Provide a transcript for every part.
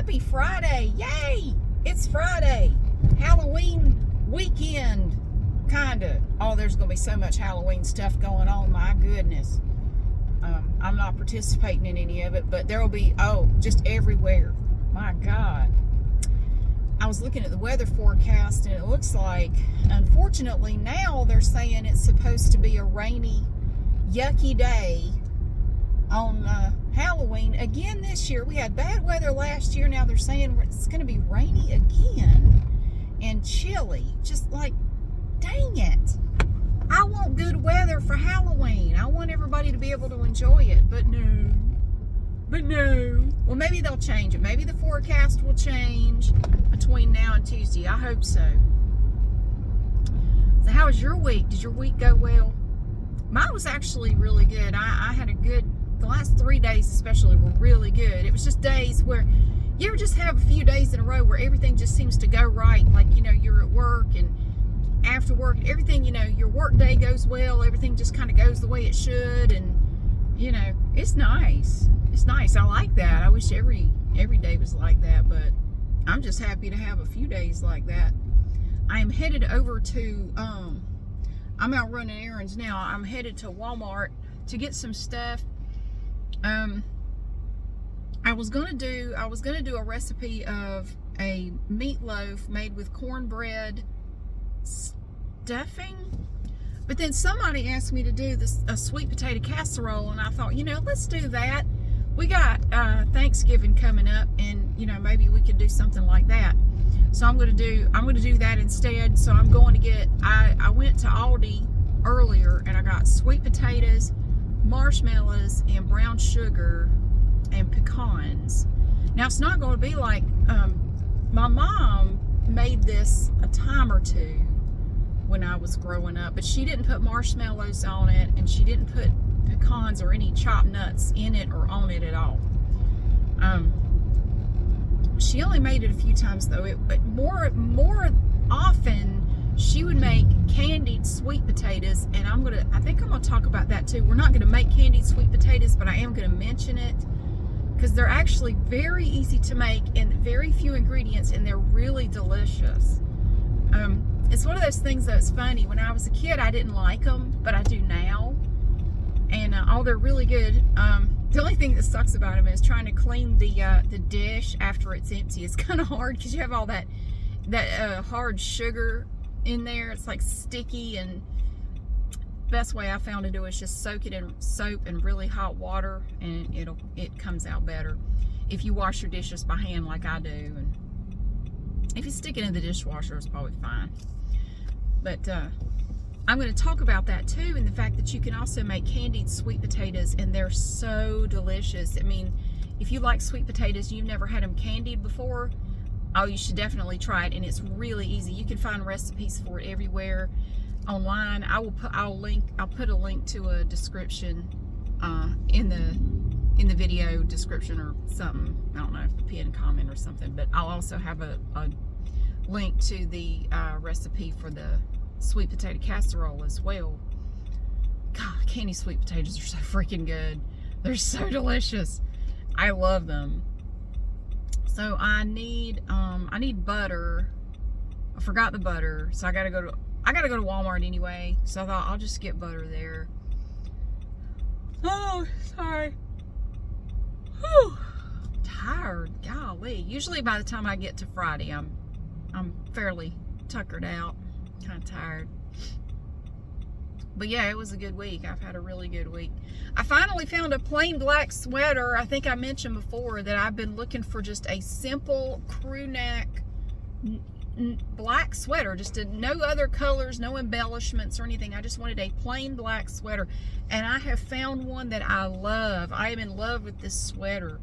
Happy Friday. Yay! It's Friday. Halloween weekend. Kinda. Oh, there's going to be so much Halloween stuff going on. My goodness. I'm not participating in any of it, but there will be, just everywhere. My God. I was looking at the weather forecast, and it looks like, unfortunately, now they're saying it's supposed to be a rainy, yucky day on Halloween again this year. We had bad weather last year. Now they're saying it's going to be rainy again and chilly. Just like, dang it. I want good weather for Halloween. I want everybody to be able to enjoy it, but no. Well, maybe they'll change it. Maybe the forecast will change between now and Tuesday. I hope so. So how was your week? Did your week go well? Mine was actually really good. I had a good, the last 3 days especially were really good. It was just days where, you ever just have a few days in a row where everything just seems to go right? Like, you're at work, and after work, everything, your work day goes well. Everything just kind of goes the way it should, and, it's nice. It's nice. I like that. I wish every day was like that, but I'm just happy to have a few days like that. I am headed over to, I'm out running errands now. I'm headed to Walmart to get some stuff. I was gonna do a recipe of a meatloaf made with cornbread stuffing, but then somebody asked me to do a sweet potato casserole, and I thought, let's do that. We got Thanksgiving coming up, and maybe we could do something like that. So I'm gonna do that instead. So I'm going to get, I went to Aldi earlier, and I got sweet potatoes, marshmallows, and brown sugar and pecans. Now it's not going to be like, my mom made this a time or two when I was growing up, but she didn't put marshmallows on it, and she didn't put pecans or any chopped nuts in it or on it at all. She only made it a few times though. But more often she would make candied sweet potatoes, and I think I'm gonna talk about that too. We're not gonna make candied sweet potatoes, but I am gonna mention it because they're actually very easy to make and very few ingredients, and they're really delicious. It's one of those things that's funny. When I was a kid, I didn't like them, but I do now. And they're really good. The only thing that sucks about them is trying to clean the dish after it's empty. It's kind of hard because you have all that hard sugar in there. It's like sticky, and best way I found to do is just soak it in soap and really hot water, and it comes out better if you wash your dishes by hand like I do. And if you stick it in the dishwasher, it's probably fine. But I'm going to talk about that too, and the fact that you can also make candied sweet potatoes, and they're so delicious. I mean, if you like sweet potatoes, you've never had them candied before, you should definitely try it, and it's really easy. You can find recipes for it everywhere online. I'll put a link to a description in the video description or something. I don't know, pinned comment or something, but I'll also have a link to the recipe for the sweet potato casserole as well. God, candy sweet potatoes are so freaking good. They're so delicious. I love them. So I need butter. I forgot the butter, so I gotta go to Walmart anyway. So I thought I'll just get butter there. Oh, sorry. Whew. Tired. Golly. Usually by the time I get to Friday, I'm fairly tuckered out. Kind of tired. But yeah, it was a good week. I've had a really good week. I finally found a plain black sweater. I think I mentioned before that I've been looking for just a simple crew neck black sweater, no other colors, no embellishments or anything. I just wanted a plain black sweater, and I have found one that I love. I am in love with this sweater.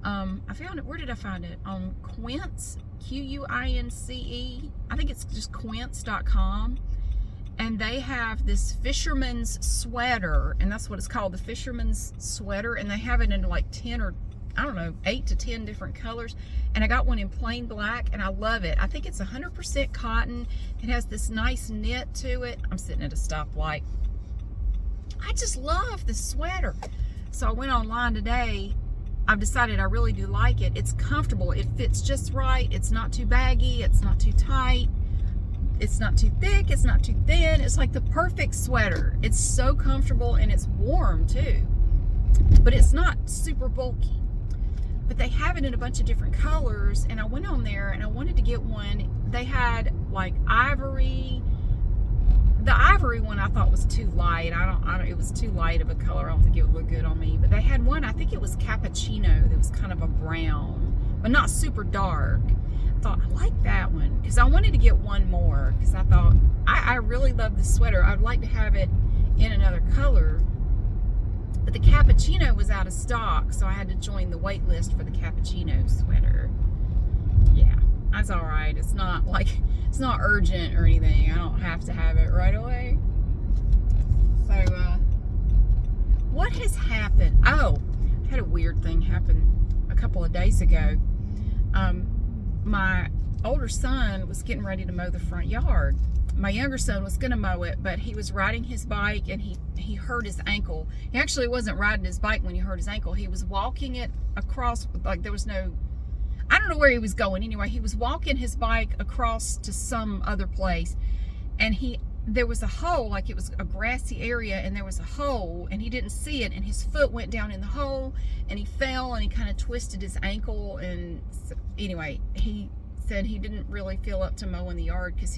I found it, where did I find it? On Quince, Quince. I think it's just quince.com. And they have this fisherman's sweater, and that's what it's called, the fisherman's sweater. And they have it in like 10 or, I don't know, 8 to 10 different colors. And I got one in plain black, and I love it. I think it's 100% cotton. It has this nice knit to it. I'm sitting at a stoplight. I just love this sweater. So I went online today I've decided I really do like it. It's comfortable. It fits just right. It's not too baggy. It's not too tight. It's not too thick. It's not too thin. It's like the perfect sweater. It's so comfortable and it's warm too. But it's not super bulky. But they have it in a bunch of different colors, and I went on there and I wanted to get one. They had like ivory. The ivory one I thought was too light. It was too light of a color. I don't think it would look good on me. But they had one, I think it was cappuccino, that was kind of a brown, but not super dark. I thought, I like that one, because I wanted to get one more, because I thought, I really love this sweater. I'd like to have it in another color. But the cappuccino was out of stock, so I had to join the wait list for the cappuccino sweater. Yeah, that's all right. It's not urgent or anything. I don't have to have it right away. So, what has happened? Oh, I had a weird thing happen a couple of days ago. My older son was getting ready to mow the front yard. My younger son was going to mow it, but he was riding his bike and he hurt his ankle. He actually wasn't riding his bike when he hurt his ankle. He was walking it across, like there was no, I don't know where he was going. Anyway, he was walking his bike across to some other place, and there was a hole, like it was a grassy area, and there was a hole, and he didn't see it, and his foot went down in the hole, and he fell, and he kind of twisted his ankle, and anyway, he said he didn't really feel up to mowing the yard because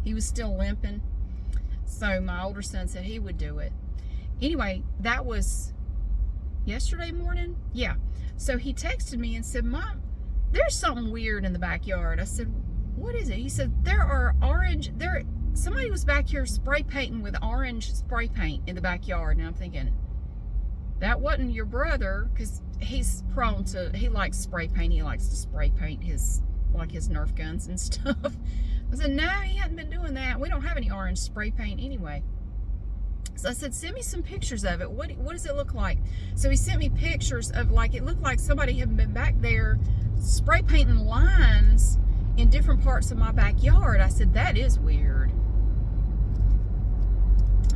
he was still limping. So my older son said he would do it. Anyway, that was yesterday morning. Yeah. So he texted me and said, Mom, there's something weird in the backyard. I said, what is it? He said, somebody was back here spray painting with orange spray paint in the backyard. And I'm thinking, that wasn't your brother, because he's prone to, he likes spray paint. He likes to spray paint his Nerf guns and stuff. I said, no, he hadn't been doing that. We don't have any orange spray paint anyway. So I said, send me some pictures of it. What does it look like? So he sent me pictures of, like, it looked like somebody had been back there spray painting lines in different parts of my backyard. I said, that is weird.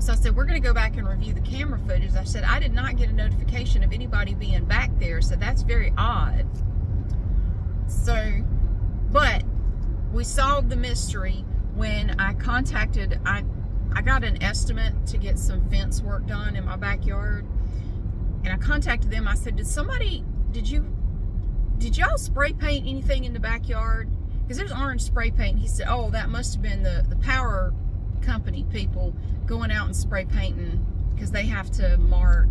So I said, we're going to go back and review the camera footage. I said, I did not get a notification of anybody being back there, so that's very odd. So, but we solved the mystery when I contacted, I got an estimate to get some fence work done in my backyard, and I contacted them. I said, did y'all spray paint anything in the backyard? Because there's orange spray paint. He said, oh, that must have been the power company people going out and spray painting, because they have to mark,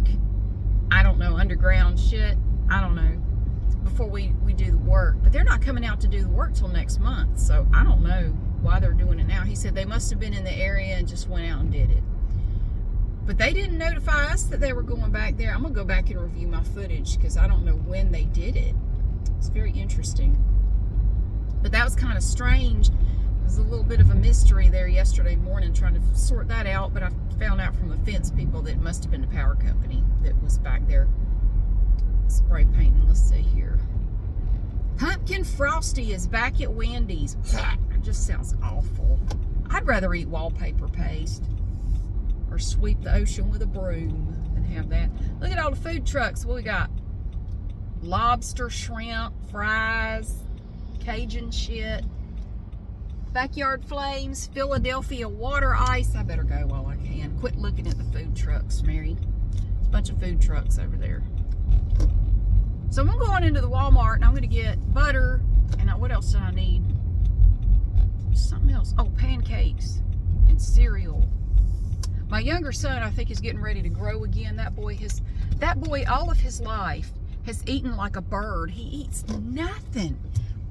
I don't know, underground shit, I don't know, before we do the work. But they're not coming out to do the work till next month, so I don't know why they're doing it now. He said they must have been in the area and just went out and did it. But they didn't notify us that they were going back there. I'm going to go back and review my footage, because I don't know when they did it. It's very interesting. But that was kind of strange. It was a little bit of a mystery there yesterday morning, trying to sort that out. But I found out from the fence people that it must have been the power company that was back there spray painting. Let's see here. Pumpkin Frosty is back at Wendy's. It just sounds awful. I'd rather eat wallpaper paste or sweep the ocean with a broom than have that. Look at all the food trucks. What we got? Lobster, shrimp, fries, Cajun shit, backyard flames, Philadelphia water ice. I better go while I can. Quit looking at the food trucks, Mary. There's a bunch of food trucks over there. So I'm going into the Walmart, and I'm going to get butter, and what else do I need? Something else. Oh, pancakes and cereal. My younger son, I think, is getting ready to grow again. That boy all of his life has eaten like a bird. He eats nothing.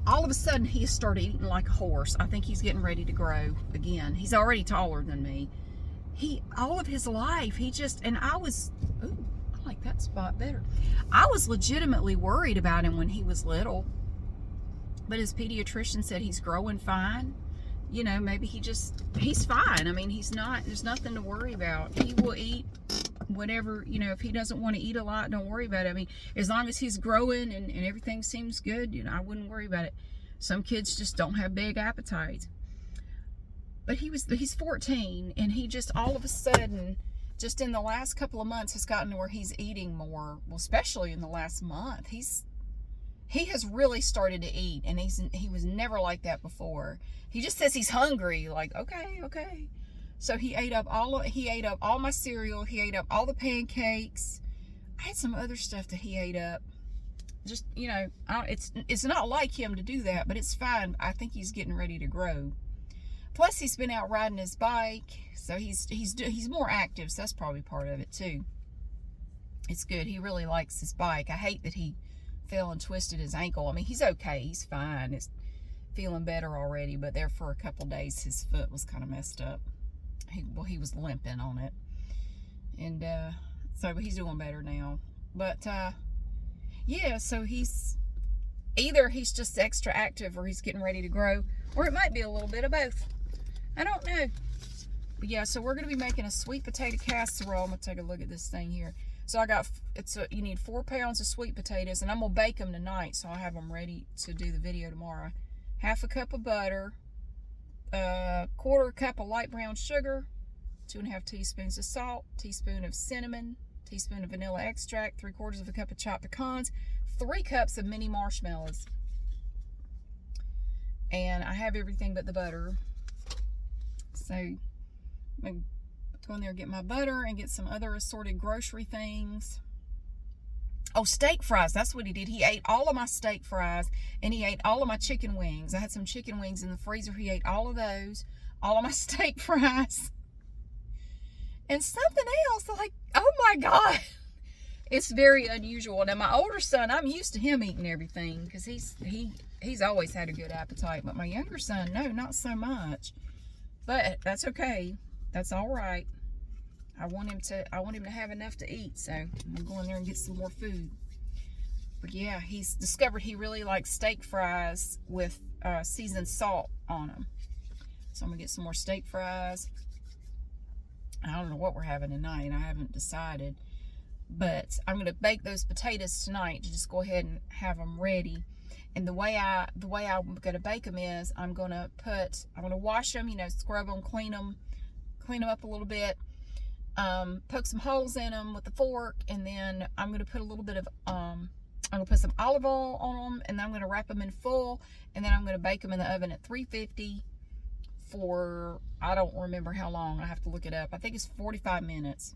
All of a sudden, he has started eating like a horse. I think he's getting ready to grow again. He's already taller than me. All of his life, and I was, ooh, I like that spot better. I was legitimately worried about him when he was little. But his pediatrician said he's growing fine. You know, maybe he's fine. I mean, there's nothing to worry about. He will eat whatever, you know. If he doesn't want to eat a lot, don't worry about it. I mean, as long as he's growing and everything seems good, you know, I wouldn't worry about it. Some kids just don't have big appetites. But he's 14, and he just all of a sudden just in the last couple of months has gotten to where he's eating more. Well, especially in the last month, he has really started to eat, and he was never like that before. He just says he's hungry. Like, okay. So he ate up all my cereal. He ate up all the pancakes. I had some other stuff that he ate up. Just, you know, it's not like him to do that, but it's fine. I think he's getting ready to grow. Plus, he's been out riding his bike, so he's more active. So that's probably part of it too. It's good. He really likes his bike. I hate that he fell and twisted his ankle. I mean, he's okay. He's fine. It's feeling better already, but there for a couple days, his foot was kind of messed up. He was limping on it, and so he's doing better now. But yeah, so he's just extra active, or he's getting ready to grow, or it might be a little bit of both. I don't know. But yeah, so we're going to be making a sweet potato casserole. I'm going to take a look at this thing here. So you need 4 pounds of sweet potatoes, and I'm going to bake them tonight, so I'll have them ready to do the video tomorrow. 1/2 cup of butter, 1/4 cup of light brown sugar, 2½ teaspoons of salt, teaspoon of cinnamon, teaspoon of vanilla extract, 3/4 cup of chopped pecans, 3 cups of mini marshmallows. And I have everything but the butter. So I'm going to go in there and get my butter and get some other assorted grocery things. Oh, steak fries. That's what he did. He ate all of my steak fries, and he ate all of my chicken wings. I had some chicken wings in the freezer. He ate all of those, all of my steak fries. And something else, like, oh my God. It's very unusual. Now, my older son, I'm used to him eating everything because he's always had a good appetite. But my younger son, no, not so much. But that's okay. That's all right. I want him to have enough to eat, so I'm gonna go in there and get some more food. But yeah, he's discovered he really likes steak fries with seasoned salt on them. So I'm gonna get some more steak fries. I don't know what we're having tonight. I haven't decided, but I'm gonna bake those potatoes tonight to just go ahead and have them ready. And the way I'm gonna bake them is I'm gonna wash them, you know, scrub them, clean them up a little bit. Poke some holes in them with the fork, and then I'm going to put a little bit of, I'm going to put some olive oil on them, and then I'm going to wrap them in foil, and then I'm going to bake them in the oven at 350 for, I don't remember how long. I have to look it up. I think it's 45 minutes.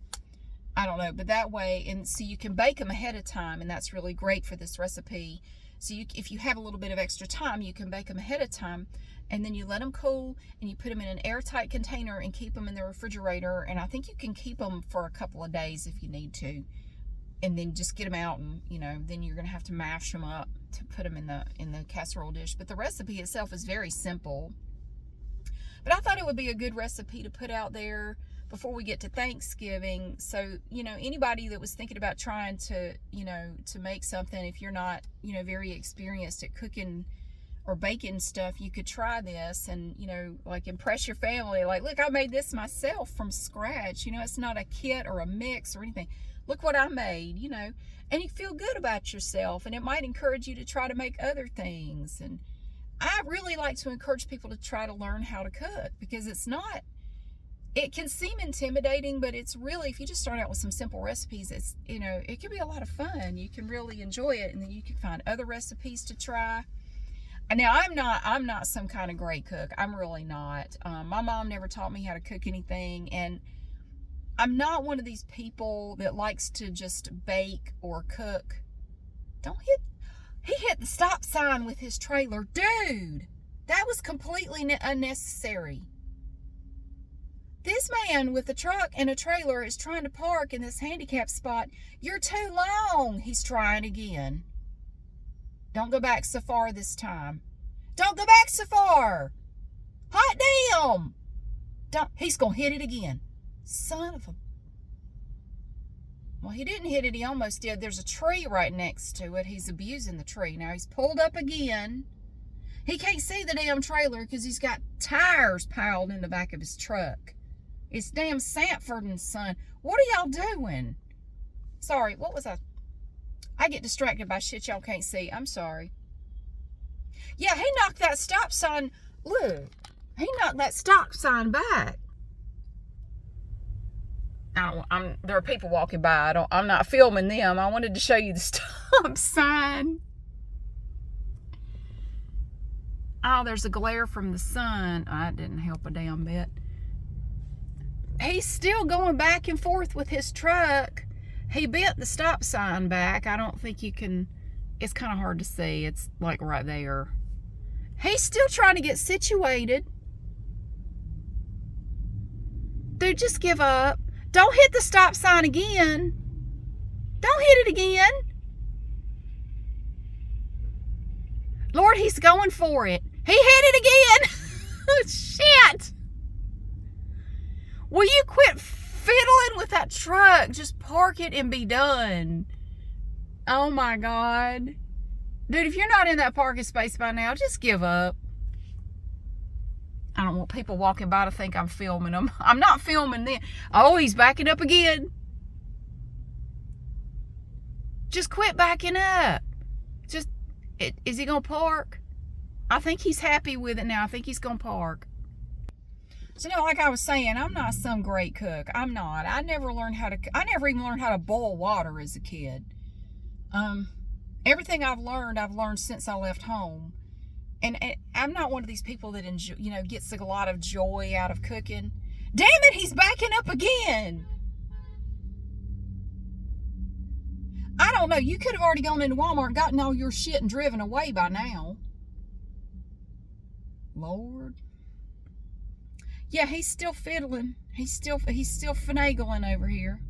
I don't know, but that way, and so you can bake them ahead of time, and that's really great for this recipe. So if you have a little bit of extra time, you can bake them ahead of time, and then you let them cool, and you put them in an airtight container and keep them in the refrigerator. And I think you can keep them for a couple of days if you need to, and then just get them out, and you know, then you're gonna have to mash them up to put them in the casserole dish. But the recipe itself is very simple. But I thought it would be a good recipe to put out there before we get to Thanksgiving. So, you know, anybody that was thinking about trying to, you know, to make something, if you're not, you know, very experienced at cooking or baking stuff, you could try this and, you know, like impress your family. Like, look, I made this myself from scratch. You know, it's not a kit or a mix or anything. Look what I made, you know, and you feel good about yourself, and it might encourage you to try to make other things. And I really like to encourage people to try to learn how to cook, because it can seem intimidating, but it's really, if you just start out with some simple recipes, it's, you know, it can be a lot of fun. You can really enjoy it, and then you can find other recipes to try. And now I'm not some kind of great cook. I'm really not. My mom never taught me how to cook anything, and I'm not one of these people that likes to just bake or cook. He hit the stop sign with his trailer. Dude, that was completely unnecessary. This man with a truck and a trailer is trying to park in this handicap spot. You're too long. He's trying again. Don't go back so far this time. Don't go back so far. Hot damn. He's going to hit it again. Son of a... Well, he didn't hit it. He almost did. There's a tree right next to it. He's abusing the tree. Now he's pulled up again. He can't see the damn trailer because he's got tires piled in the back of his truck. It's damn Sanford and Son. What are y'all doing? Sorry, what was I get distracted by shit y'all can't see. I'm sorry. Yeah, he knocked that stop sign. Look, he knocked that stop sign back. there are people walking by. I'm not filming them. I wanted to show you the stop sign. Oh, there's a glare from the sun. Oh, that didn't help a damn bit. He's still going back and forth with his truck. He bent the stop sign back. I don't think you can, it's kind of hard to see. It's like right there. He's still trying to get situated. Dude, just give up. Don't hit the stop sign again. Don't hit it again. Lord, he's going for it. He hit it again. Shit. Will you quit fiddling with that truck? Just park it and be done. Oh my God. Dude, if you're not in that parking space by now, just give up. I don't want people walking by to think I'm filming them. I'm not filming them. Oh, he's backing up again. Just quit backing up. Is he going to park? I think he's happy with it now. I think he's going to park. So, like I was saying, I'm not some great cook. I'm not. I never even learned how to boil water as a kid. Everything I've learned since I left home. And I'm not one of these people that gets a lot of joy out of cooking. Damn it, he's backing up again. I don't know. You could have already gone into Walmart, gotten all your shit and driven away by now. Lord. Yeah, he's still fiddling. He's still finagling over here.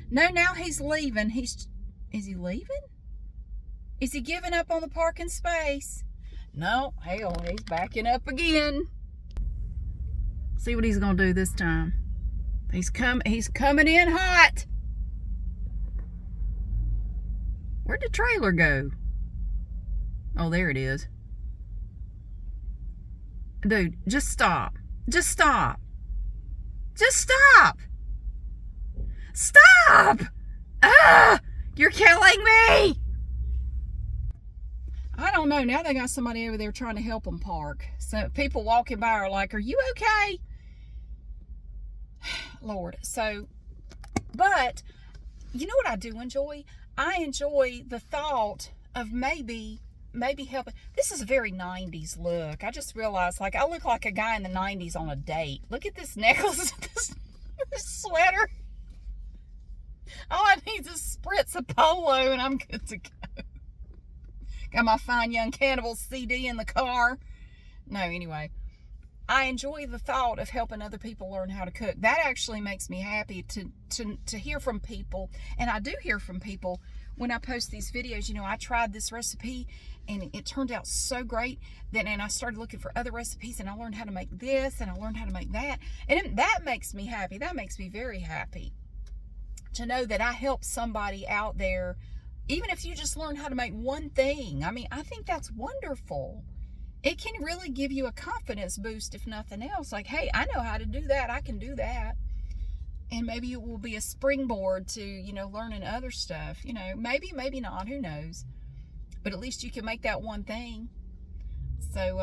No, now he's leaving. Is he leaving? Is he giving up on the parking space? No, hell, he's backing up again. See what he's gonna do this time. He's coming in hot. Where'd the trailer go? Oh, there it is. Dude, just stop. Just stop. Just stop. Stop! Ah! You're killing me! I don't know. Now they got somebody over there trying to help them park. So people walking by are like, are you okay? Lord. So, but you know what I do enjoy? I enjoy the thought of maybe helping. This is a very 90s look. I just realized, like, I look like a guy in the 90s on a date. Look at this necklace, this sweater. All I need is a spritz of polo and I'm good to go. Got my Fine Young Cannibals CD in the car. No, anyway. I enjoy the thought of helping other people learn how to cook. That actually makes me happy to hear from people. And I do hear from people when I post these videos. I tried this recipe and it turned out so great. And I started looking for other recipes and I learned how to make this and I learned how to make that. And that makes me happy. That makes me very happy to know that I helped somebody out there. Even if you just learn how to make one thing. I mean, I think that's wonderful. It can really give you a confidence boost, if nothing else. Like, hey, I know how to do that. I can do that. And maybe it will be a springboard to, learning other stuff. Maybe not. Who knows? But at least you can make that one thing. So,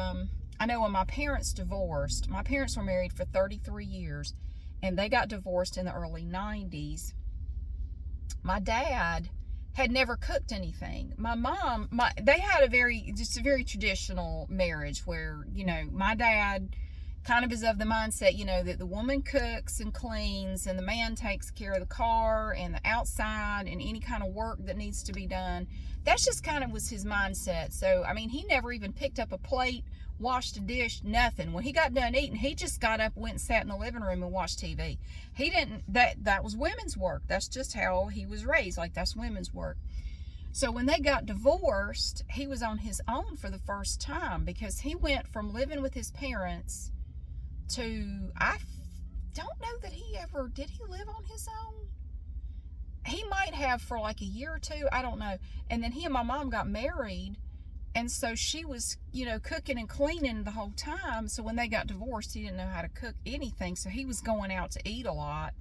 I know when my parents divorced, my parents were married for 33 years. And they got divorced in the early 90s. My dad had never cooked anything. My mom, they had a very traditional marriage where, my dad kind of is of the mindset, that the woman cooks and cleans and the man takes care of the car and the outside and any kind of work that needs to be done. That's just kind of was his mindset. So, I mean, he never even picked up a plate, washed a dish, nothing. When he got done eating, he just got up, went and sat in the living room and watched TV. He didn't, that was women's work. That's just how he was raised. Like, that's women's work. So when they got divorced, he was on his own for the first time because he went from living with his parents to, I don't know that did he live on his own? He might have for like a year or two. I don't know. And then he and my mom got married. And so she was, cooking and cleaning the whole time. So when they got divorced, he didn't know how to cook anything. So he was going out to eat a lot.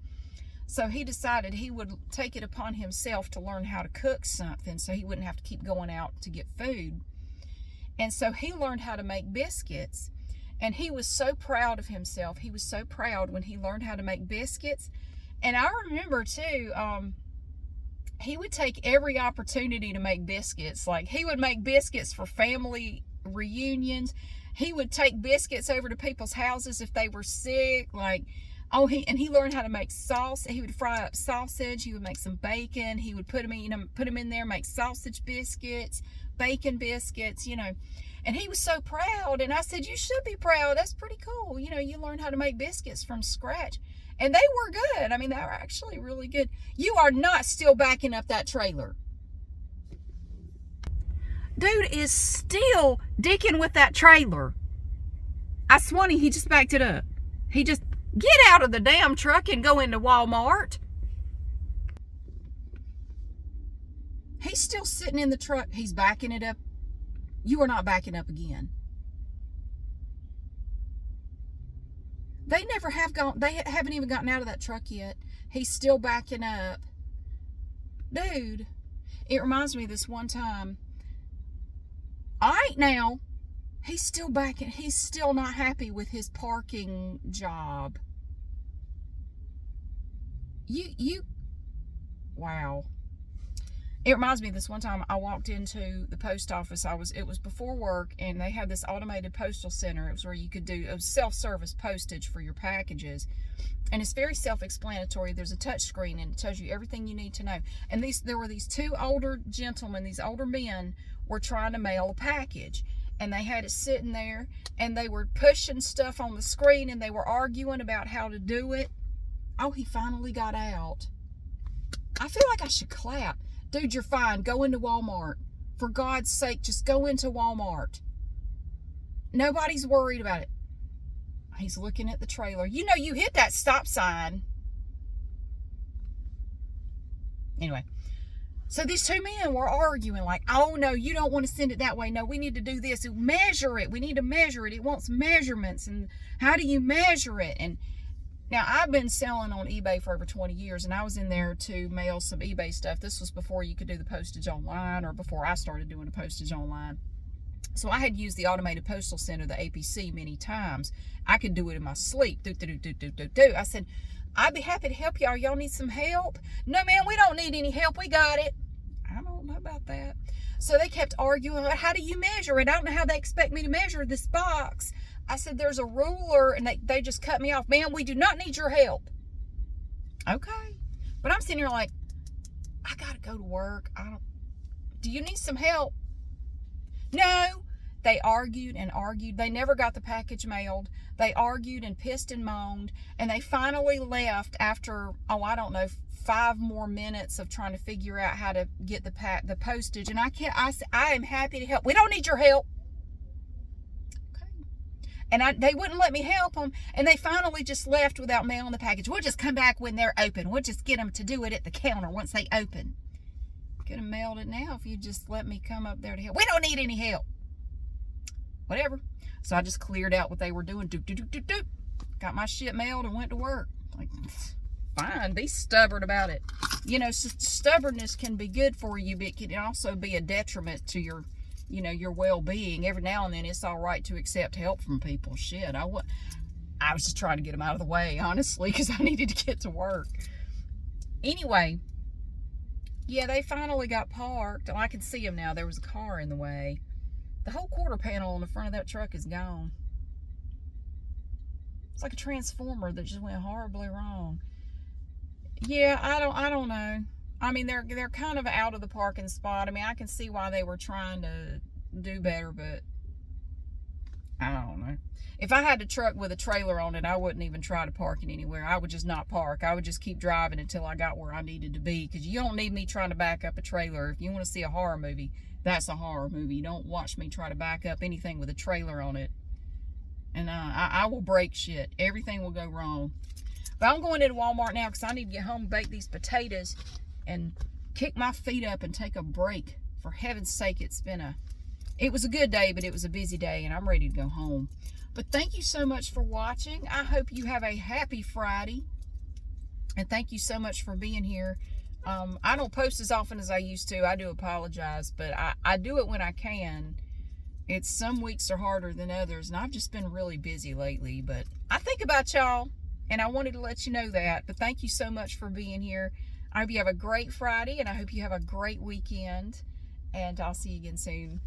So he decided he would take it upon himself to learn how to cook something so he wouldn't have to keep going out to get food. And so he learned how to make biscuits. And he was so proud of himself. He was so proud when he learned how to make biscuits. And I remember too, he would take every opportunity to make biscuits. Like, he would make biscuits for family reunions. He would take biscuits over to people's houses if they were sick. Like, oh, he learned how to make sauce. He would fry up sausage. He would make some bacon. He would put them in there, make sausage biscuits, bacon biscuits, you know. And he was so proud. And I said, you should be proud. That's pretty cool. You know, you learned how to make biscuits from scratch. And they were good. I mean, they were actually really good. You are not still backing up that trailer. Dude is still dicking with that trailer. I swan he just backed it up. He just, get out of the damn truck and go into Walmart. He's still sitting in the truck. He's backing it up. You are not backing up again. They never have gone, they haven't even gotten out of that truck yet. He's still backing up. Dude, it reminds me of this one time. All right, now, he's still backing, he's still not happy with his parking job. Wow. It reminds me of this one time I walked into the post office. It was before work, and they had this automated postal center. It was where you could do a self-service postage for your packages. And it's very self-explanatory. There's a touch screen, and it tells you everything you need to know. And there were these two older gentlemen, these older men, were trying to mail a package. And they had it sitting there, and they were pushing stuff on the screen, and they were arguing about how to do it. Oh, he finally got out. I feel like I should clap. Dude, you're fine. Go into Walmart. For God's sake, just go into Walmart. Nobody's worried about it. He's looking at the trailer. You know, you hit that stop sign. Anyway, so these two men were arguing like, oh, no, you don't want to send it that way. No, we need to do this. Measure it. We need to measure it. It wants measurements. And how do you measure it? And now, I've been selling on eBay for over 20 years, and I was in there to mail some eBay stuff. This was before you could do the postage online, or before I started doing the postage online. So I had used the automated postal center, the APC, many times. I could do it in my sleep. I said, I'd be happy to help y'all. Y'all need some help? No, man, we don't need any help. We got it. I don't know about that. So they kept arguing, how do you measure it? I don't know how they expect me to measure this box. I said, there's a ruler, and they just cut me off. Man, we do not need your help. Okay. But I'm sitting here like, I got to go to work. Do you need some help? No. They argued and argued. They never got the package mailed. They argued and pissed and moaned. And they finally left after, oh, I don't know, 5 more minutes of trying to figure out how to get the postage. And I am happy to help. We don't need your help. And they wouldn't let me help them. And they finally just left without mailing the package. We'll just come back when they're open. We'll just get them to do it at the counter once they open. Could have mailed it now if you just let me come up there to help. We don't need any help. Whatever. So I just cleared out what they were doing. Got my shit mailed and went to work. Like, fine. Be stubborn about it. You know, stubbornness can be good for you, but it can also be a detriment to your well-being. Every now and then it's all right to accept help from people. Shit, I was just trying to get them out of the way, honestly, because I needed to get to work. Anyway, yeah, they finally got parked. And I can see them now. There was a car in the way. The whole quarter panel on the front of that truck is gone. It's like a transformer that just went horribly wrong. Yeah, I don't know. I mean, they're kind of out of the parking spot. I mean, I can see why they were trying to do better, but I don't know. If I had a truck with a trailer on it, I wouldn't even try to park it anywhere. I would just not park. I would just keep driving until I got where I needed to be, because you don't need me trying to back up a trailer. If you want to see a horror movie, that's a horror movie. You don't watch me try to back up anything with a trailer on it. And I will break shit. Everything will go wrong. But I'm going into Walmart now because I need to get home and bake these potatoes and kick my feet up and take a break. For heaven's sake, it was a good day, but it was a busy day, and I'm ready to go home. But thank you so much for watching. I hope you have a happy Friday. And thank you so much for being here. I don't post as often as I used to. I do apologize, but I do it when I can. Some weeks are harder than others, and I've just been really busy lately. But I think about y'all. And I wanted to let you know that. But thank you so much for being here. I hope you have a great Friday, and I hope you have a great weekend. And I'll see you again soon.